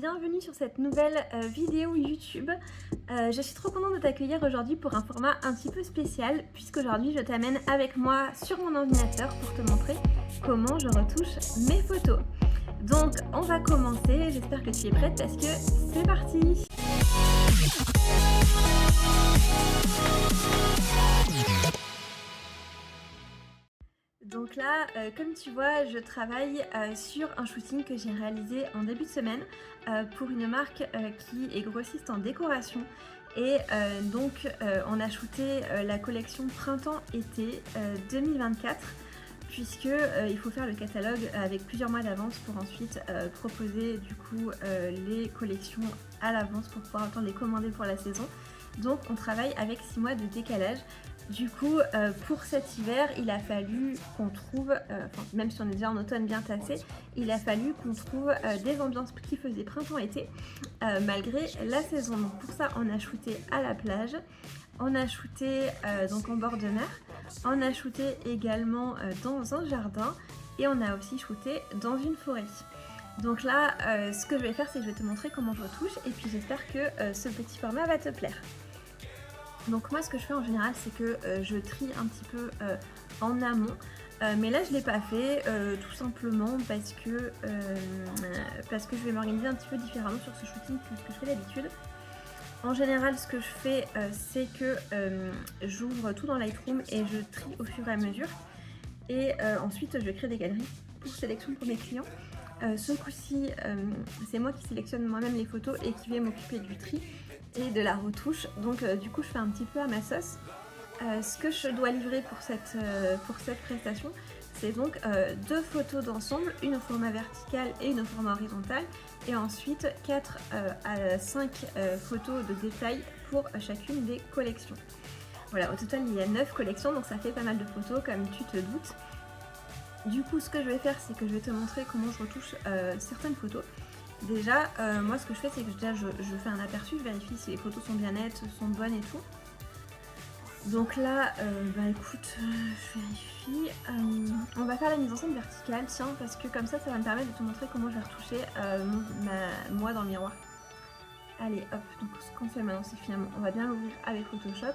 bienvenue sur cette nouvelle vidéo YouTube. Je suis trop contente de t'accueillir aujourd'hui pour un format un petit peu spécial puisqu'aujourd'hui je t'amène avec moi sur mon ordinateur pour te montrer comment je retouche mes photos. Donc on va commencer, j'espère que tu es prête parce que c'est parti. Donc là, comme tu vois, je travaille sur un shooting que j'ai réalisé en début de semaine pour une marque qui est grossiste en décoration. Et donc on a shooté la collection printemps-été 2024 puisque il faut faire le catalogue avec plusieurs mois d'avance pour ensuite proposer du coup les collections à l'avance pour pouvoir attendre les commander pour la saison. Donc on travaille avec 6 mois de décalage. Du coup, pour cet hiver, il a fallu qu'on trouve, même si on est déjà en automne bien tassé, il a fallu qu'on trouve des ambiances qui faisaient printemps-été malgré la saison. Donc pour ça, on a shooté à la plage, on a shooté donc en bord de mer, on a shooté également dans un jardin et on a aussi shooté dans une forêt. Donc là, ce que je vais faire, c'est que je vais te montrer comment je retouche et puis j'espère que ce petit format va te plaire. Donc moi ce que je fais en général c'est que je trie un petit peu en amont, mais là je ne l'ai pas fait tout simplement parce que je vais m'organiser un petit peu différemment sur ce shooting que ce que je fais d'habitude. En général ce que je fais c'est que j'ouvre tout dans Lightroom et je trie au fur et à mesure et ensuite je crée des galeries pour sélection pour mes clients. Ce coup-ci c'est moi qui sélectionne moi-même les photos et qui vais m'occuper du tri et de la retouche, donc du coup je fais un petit peu à ma sauce. Ce que je dois livrer pour cette prestation, c'est donc 2 photos d'ensemble, une au format vertical et une au format horizontal, et ensuite 4 à 5 photos de détail pour chacune des collections. Voilà, au total il y a 9 collections, donc ça fait pas mal de photos comme tu te doutes. Du coup ce que je vais faire, c'est que je vais te montrer comment je retouche certaines photos. Déjà, moi ce que je fais c'est que déjà je fais un aperçu, je vérifie si les photos sont bien nettes, sont bonnes et tout. Donc là, bah écoute, je vérifie. On va faire la mise en scène verticale, tiens, parce que comme ça va me permettre de te montrer comment je vais retoucher moi dans le miroir. Allez hop, donc ce qu'on fait maintenant c'est finalement, on va bien l'ouvrir avec Photoshop.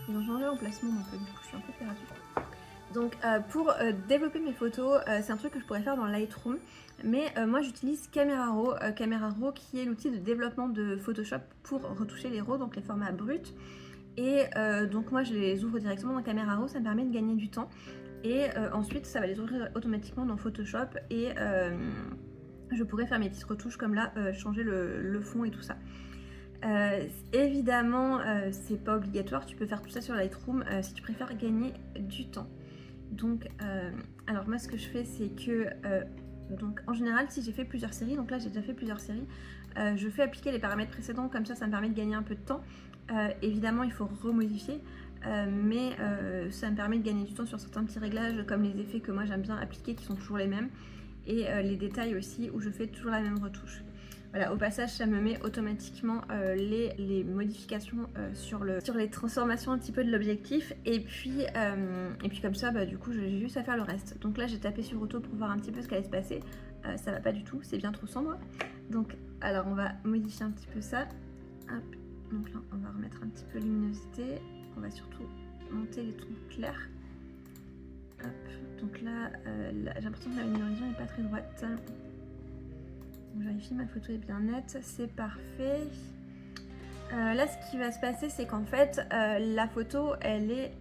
Et donc j'ai enlevé l'emplacement, donc du coup je suis un peu perdue. Donc pour développer mes photos, c'est un truc que je pourrais faire dans Lightroom, mais moi j'utilise Camera Raw, Camera Raw qui est l'outil de développement de Photoshop pour retoucher les RAW, donc les formats bruts. Et donc moi je les ouvre directement dans Camera Raw, ça me permet de gagner du temps. Et ensuite ça va les ouvrir automatiquement dans Photoshop et je pourrais faire mes petites retouches comme là, changer le fond et tout ça. Évidemment c'est pas obligatoire, tu peux faire tout ça sur Lightroom si tu préfères gagner du temps. Donc, alors moi ce que je fais c'est que, donc en général si j'ai fait plusieurs séries, donc là j'ai déjà fait plusieurs séries, je fais appliquer les paramètres précédents, comme ça me permet de gagner un peu de temps. Évidemment il faut remodifier, mais ça me permet de gagner du temps sur certains petits réglages comme les effets que moi j'aime bien appliquer qui sont toujours les mêmes et les détails aussi où je fais toujours la même retouche. Voilà, au passage ça me met automatiquement les modifications sur les transformations un petit peu de l'objectif et puis comme ça bah, du coup j'ai juste à faire le reste. Donc là j'ai tapé sur auto pour voir un petit peu ce qui allait se passer, ça va pas du tout, c'est bien trop sombre. Donc alors on va modifier un petit peu ça. Hop. Donc là on va remettre un petit peu luminosité, on va surtout monter les tons clairs. Hop. Donc là, j'ai l'impression que la ligne d'horizon n'est pas très droite. Je vérifie, ma photo est bien nette, c'est parfait. Là ce qui va se passer c'est qu'en fait la photo elle est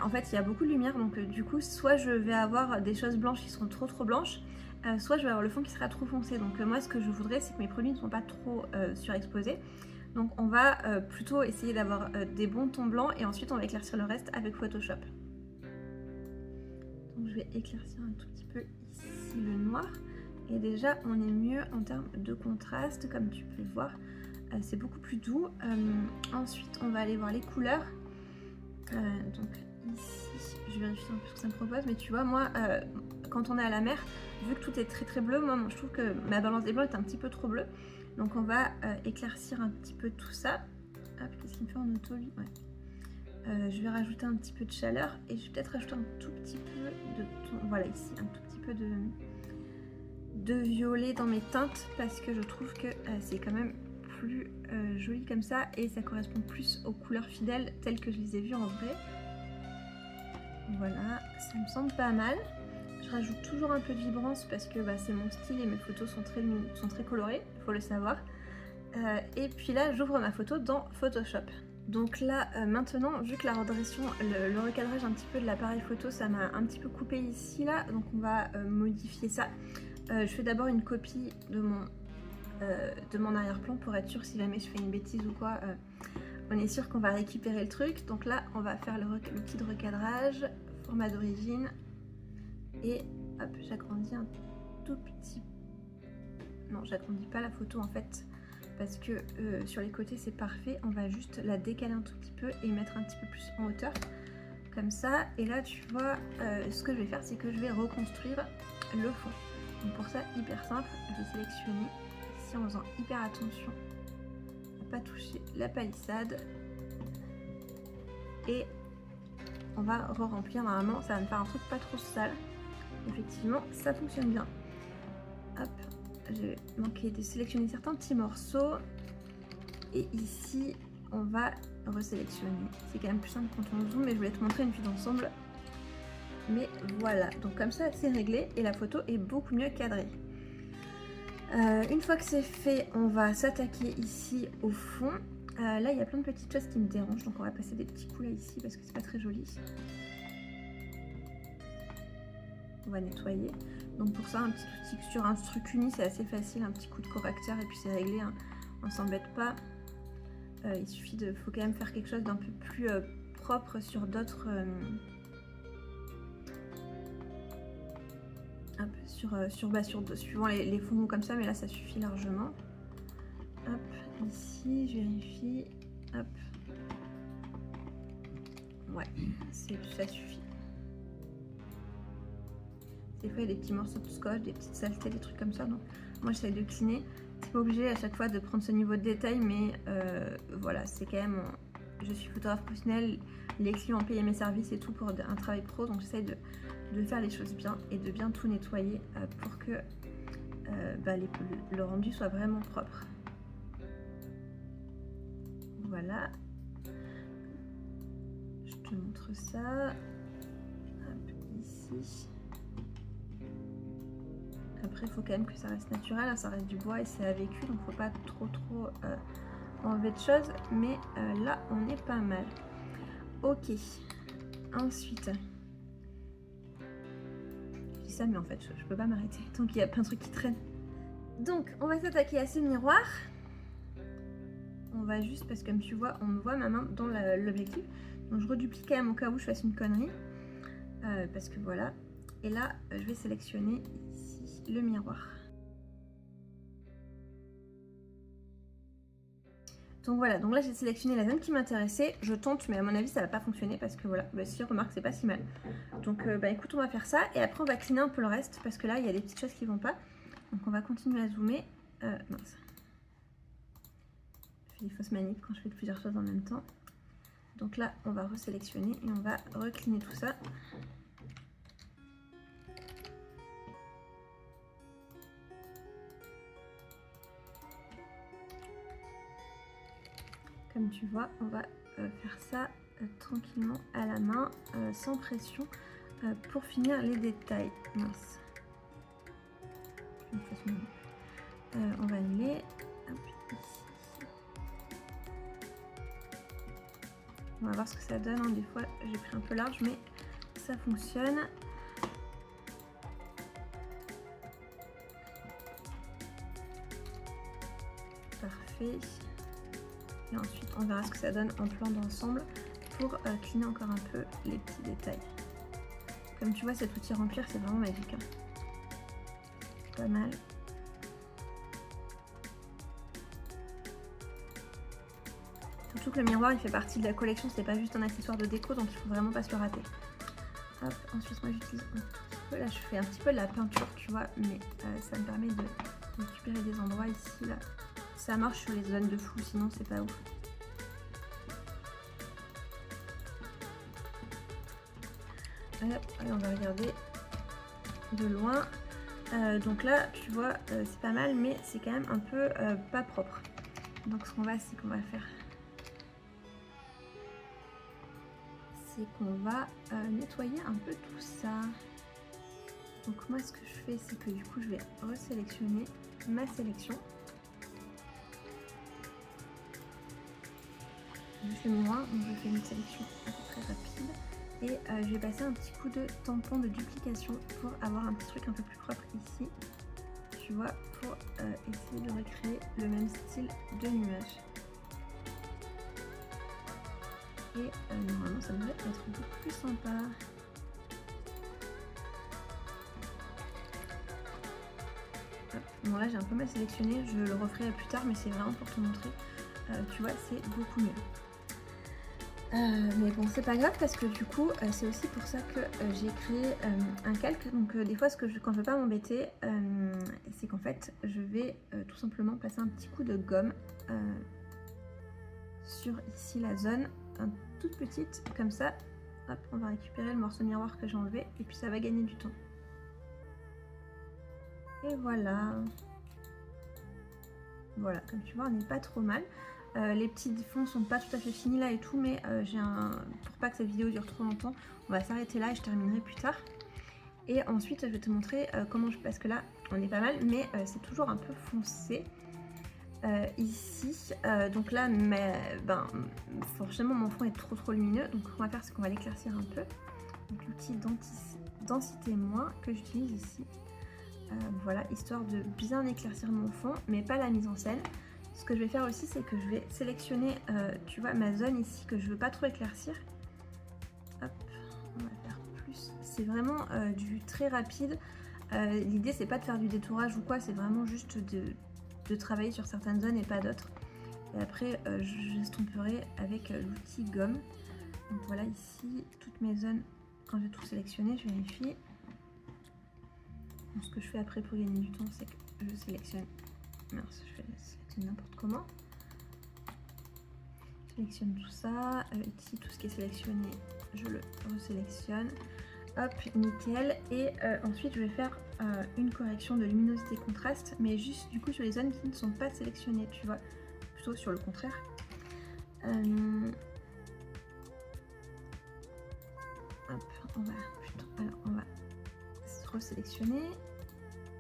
en fait il y a beaucoup de lumière, donc du coup soit je vais avoir des choses blanches qui seront trop blanches, soit je vais avoir le fond qui sera trop foncé. Donc moi ce que je voudrais c'est que mes produits ne sont pas trop surexposés. Donc on va plutôt essayer d'avoir des bons tons blancs et ensuite on va éclaircir le reste avec Photoshop. Donc je vais éclaircir un tout petit peu ici le noir. Et déjà on est mieux en termes de contraste, comme tu peux le voir, c'est beaucoup plus doux. Ensuite on va aller voir les couleurs. Donc ici je vérifie un peu ce que ça me propose, mais tu vois moi quand on est à la mer, vu que tout est très bleu, moi je trouve que ma balance des blancs est un petit peu trop bleue. Donc on va éclaircir un petit peu tout ça. Hop, qu'est-ce qu'il me fait en auto lui? Ouais. Je vais rajouter un petit peu de chaleur et je vais peut-être rajouter un tout petit peu de ton, voilà ici, un tout petit peu de violet dans mes teintes parce que je trouve que c'est quand même plus joli comme ça et ça correspond plus aux couleurs fidèles telles que je les ai vues en vrai. Voilà, ça me semble pas mal. Je rajoute toujours un peu de vibrance parce que c'est mon style et mes photos sont très colorées, il faut le savoir. Et puis là, j'ouvre ma photo dans Photoshop. Donc là, maintenant, vu que la redressation, le recadrage un petit peu de l'appareil photo, ça m'a un petit peu coupé ici, là. Donc on va modifier ça. Je fais d'abord une copie de mon arrière-plan pour être sûr si jamais je fais une bêtise ou quoi. On est sûr qu'on va récupérer le truc. Donc là, on va faire l'outil de recadrage, format d'origine. Et hop, j'agrandis un tout petit... Non, j'agrandis pas la photo en fait. Parce que sur les côtés c'est parfait, on va juste la décaler un tout petit peu et mettre un petit peu plus en hauteur comme ça. Et là tu vois, ce que je vais faire c'est que je vais reconstruire le fond. Donc pour ça, hyper simple, je vais sélectionner ici en faisant hyper attention à ne pas toucher la palissade et on va re-remplir. Normalement ça va me faire un truc pas trop sale. Effectivement ça fonctionne bien. Hop, j'ai manqué de sélectionner certains petits morceaux et ici on va resélectionner. C'est quand même plus simple quand on zoome, mais je voulais te montrer une vue d'ensemble. Mais voilà, donc comme ça c'est réglé et la photo est beaucoup mieux cadrée. Une fois que c'est fait, on va s'attaquer ici au fond. Là il y a plein de petites choses qui me dérangent, donc on va passer des petits coups là ici parce que c'est pas très joli. On va nettoyer. Donc pour ça, un petit outil sur un truc uni, c'est assez facile, un petit coup de correcteur et puis c'est réglé, hein. On s'embête pas. Il suffit faut quand même faire quelque chose d'un peu plus propre sur d'autres... suivant les fonds comme ça, mais là ça suffit largement. Hop, ici, je vérifie. Hop. Ouais, ça suffit. Des fois il y a des petits morceaux de scotch, des petites saletés, des trucs comme ça, donc moi j'essaie de cleaner. C'est pas obligé à chaque fois de prendre ce niveau de détail, mais voilà, c'est quand même... Je suis photographe professionnelle, les clients ont payé mes services et tout pour un travail pro, donc j'essaie de faire les choses bien et de bien tout nettoyer pour que le rendu soit vraiment propre. Voilà. Je te montre ça. Hop, ici. Après, il faut quand même que ça reste naturel, hein, ça reste du bois et c'est à vécu, donc faut pas trop enlever de choses. Mais là, on est pas mal. Ok. Ensuite, je dis ça, mais en fait, je peux pas m'arrêter tant qu'il y a plein de trucs qui traînent. Donc, on va s'attaquer à ce miroir. On va juste, parce que comme tu vois, on me voit ma main dans l'objectif. Donc, je reduplique quand même au cas où je fasse une connerie. Parce que voilà. Et là, je vais sélectionner ici le miroir. Donc voilà, donc là j'ai sélectionné la zone qui m'intéressait. Je tente, mais à mon avis ça va pas fonctionner parce que voilà, si remarque c'est pas si mal. Donc écoute, on va faire ça et après on va cleaner un peu le reste parce que là il y a des petites choses qui vont pas. Donc on va continuer à zoomer. Mince. Je fais des fausses manips quand je fais plusieurs choses en même temps. Donc là on va resélectionner et on va recleaner tout ça. Comme tu vois, on va faire ça tranquillement à la main, sans pression, pour finir les détails. Mince. On va aller ici. On va voir ce que ça donne, hein. Des fois j'ai pris un peu large, mais ça fonctionne. Parfait. Et ensuite on verra ce que ça donne en plan d'ensemble pour cleaner encore un peu les petits détails. Comme tu vois, cet outil remplir c'est vraiment magique, hein. Pas mal. Surtout que le miroir il fait partie de la collection, c'est pas juste un accessoire de déco, donc il faut vraiment pas se le rater. Hop, ensuite moi j'utilise un tout petit peu, là je fais un petit peu de la peinture tu vois, mais ça me permet de récupérer des endroits ici là. Ça marche sur les zones de flou, sinon c'est pas ouf. Hop, allez, on va regarder de loin. Donc là tu vois c'est pas mal, mais c'est quand même un peu pas propre. Donc ce qu'on va faire, c'est qu'on va nettoyer un peu tout ça. Donc moi ce que je fais, c'est que du coup je vais resélectionner ma sélection. Je fais moins, donc je fais une sélection à peu près rapide. Et je vais passer un petit coup de tampon de duplication pour avoir un petit truc un peu plus propre ici. Tu vois, pour essayer de recréer le même style de nuage. Et normalement ça devrait être beaucoup plus sympa. Hop. Bon là j'ai un peu mal sélectionné, je le referai plus tard, mais c'est vraiment pour te montrer. Tu vois, c'est beaucoup mieux. Mais bon, c'est pas grave parce que du coup c'est aussi pour ça que j'ai créé un calque. Donc des fois quand je veux pas m'embêter, c'est qu'en fait je vais tout simplement passer un petit coup de gomme sur ici la zone, toute petite comme ça. Hop, on va récupérer le morceau de miroir que j'ai enlevé et puis ça va gagner du temps. Et voilà. Voilà, comme tu vois on n'est pas trop mal. Les petits fonds sont pas tout à fait finis là et tout, mais pour pas que cette vidéo dure trop longtemps, on va s'arrêter là et je terminerai plus tard. Et ensuite je vais te montrer comment parce que là on est pas mal, mais c'est toujours un peu foncé ici. Donc là forcément mon fond est trop lumineux, donc ce qu'on va faire c'est qu'on va l'éclaircir un peu. Donc l'outil densité moins que j'utilise ici, voilà, histoire de bien éclaircir mon fond, mais pas la mise en scène. Ce que je vais faire aussi, c'est que je vais sélectionner, tu vois, ma zone ici que je veux pas trop éclaircir. Hop, on va faire plus. C'est vraiment du très rapide. L'idée, c'est pas de faire du détourage ou quoi, c'est vraiment juste de travailler sur certaines zones et pas d'autres. Et après, j'estomperai avec l'outil gomme. Donc voilà, ici, toutes mes zones, quand j'ai tout sélectionné, je vérifie. Donc, ce que je fais après pour gagner du temps, c'est que je sélectionne. Mince, je sélectionne n'importe comment. Je sélectionne tout ça. Ici, tout ce qui est sélectionné, je le resélectionne. Hop, nickel. Et ensuite, je vais faire une correction de luminosité contraste, mais juste du coup sur les zones qui ne sont pas sélectionnées, tu vois, plutôt sur le contraire. Hop, on va resélectionner.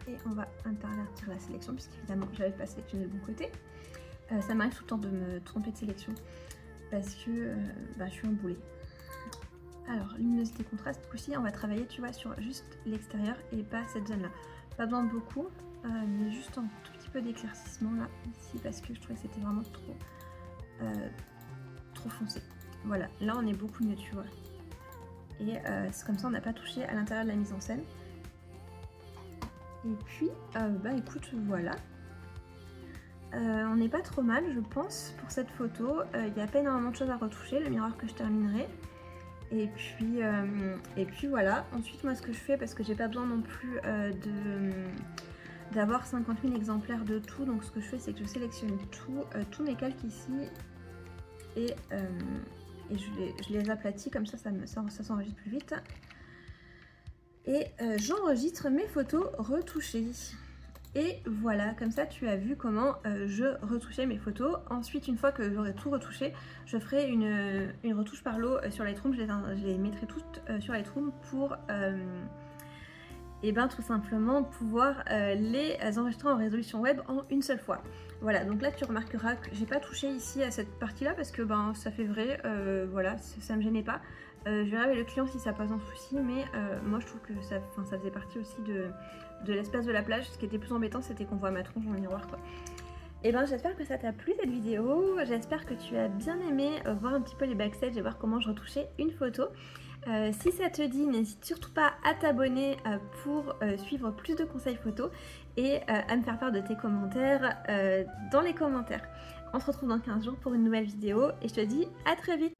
Et on va intervertir la sélection, puisqu'évidemment j'avais pas sélectionné le bon côté. Ça m'arrive tout le temps de me tromper de sélection parce que je suis emboulée. Alors, luminosité contraste, aussi on va travailler, tu vois, sur juste l'extérieur et pas cette zone là. Pas besoin de beaucoup, mais juste un tout petit peu d'éclaircissement là, ici, parce que je trouvais que c'était vraiment trop foncé. Voilà, là on est beaucoup mieux, tu vois. Et c'est comme ça on n'a pas touché à l'intérieur de la mise en scène. Et puis, écoute, voilà. On n'est pas trop mal, je pense, pour cette photo. Il n'y a pas énormément de choses à retoucher, le miroir que je terminerai. Et puis voilà. Ensuite, moi, ce que je fais, parce que j'ai pas besoin non plus d'avoir 50 000 exemplaires de tout, donc ce que je fais, c'est que je sélectionne tous mes calques ici et je les aplatis, comme ça s'enregistre plus vite. Et j'enregistre mes photos retouchées. Et voilà, comme ça tu as vu comment je retouchais mes photos. Ensuite, une fois que j'aurai tout retouché, je ferai une retouche par lot sur Lightroom. Je les mettrai toutes sur Lightroom pour tout simplement pouvoir les enregistrer en résolution web en une seule fois. Voilà, donc là tu remarqueras que j'ai pas touché ici à cette partie là parce que ça fait vrai, voilà, ça me gênait pas. Je verrai avec le client si ça pose un souci, mais moi je trouve que ça faisait partie aussi de l'espace de la plage. Ce qui était plus embêtant, c'était qu'on voit ma tronche dans le miroir, quoi. Et j'espère que ça t'a plu cette vidéo, j'espère que tu as bien aimé voir un petit peu les backstage et voir comment je retouchais une photo. Si ça te dit, n'hésite surtout pas à t'abonner pour suivre plus de conseils photos et à me faire part de tes commentaires dans les commentaires. On se retrouve dans 15 jours pour une nouvelle vidéo et je te dis à très vite.